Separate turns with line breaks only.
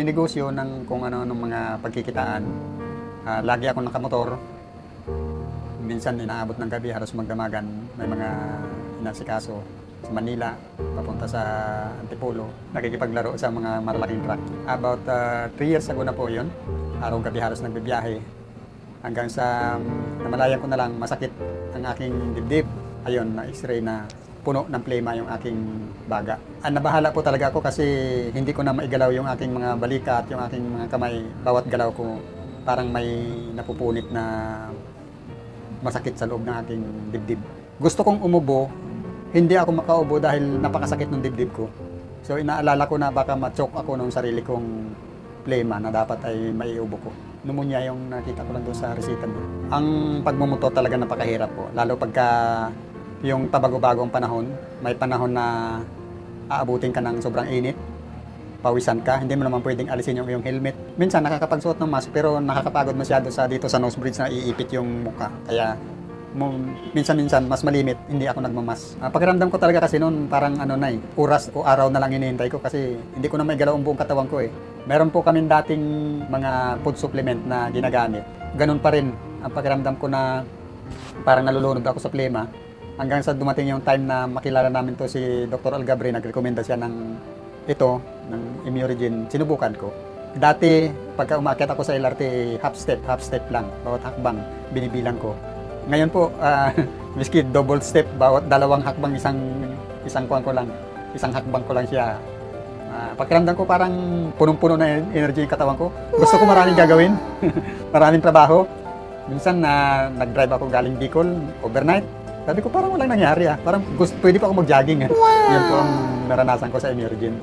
Negosyo ng kung ano ng mga pagkikitaan. Lagi ako nakamotor. Minsan inaabot ng gabi, halos magdamagan. May mga inasikaso sa Manila, papunta sa Antipolo. Nakikipaglaro sa mga malalaking truck. About 3 years ago na po yun. Araw-gabi halos nagbibiyahe. Hanggang sa namalayan ko na lang masakit ang aking dibdib. Ayun, na x-ray na puno ng plema yung aking baga. Nabahala po talaga ako kasi hindi ko na maigalaw yung aking mga balikat, yung aking mga kamay. Bawat galaw ko parang may napupunit na masakit sa loob ng aking dibdib. Gusto kong umubo, hindi ako makaubo dahil napakasakit ng dibdib ko. So inaalala ko na baka ma-choke ako ng sarili kong plema na dapat ay maiubo ko. Pneumonia yung nakita ko lang doon sa resita doon. Ang pagmumotor talaga napakahirap po, lalo pagka yung pabago-bagong panahon, may panahon na aabutin ka ng sobrang init, pawisan ka, hindi mo naman pwedeng alisin yung helmet. Minsan nakakapagsuot ng mask pero nakakapagod masyado dito sa nose bridge na iipit yung mukha. Kaya minsan-minsan mas malimit, hindi ako nagmamas. Pakiramdam ko talaga kasi noon parang oras o araw na lang hinihintay ko kasi hindi ko na may galaw ang buong katawan ko eh. Meron po kami dating mga food supplement na ginagamit. Ganun pa rin ang pakiramdam ko na parang nalulunod ako sa plema. Hanggang sa dumating yung time na makilala namin to si Dr. Algabre, nagrekomenda siya ng Immuregene, sinubukan ko. Dati, pagka umakyat ako sa LRT, half step lang, bawat hakbang, binibilang ko. Ngayon po, miski double step, bawat dalawang hakbang, isang hakbang ko lang siya. Pakiramdam ko parang punong-puno na energy yung katawan ko. Gusto ko maraming gagawin, maraming trabaho. Minsan nag-drive ako galing Bicol, overnight. Sabi ko parang walang nangyari Parang pwede pa ako mag-jogging. Yan po ang naranasan ko sa Immuregene.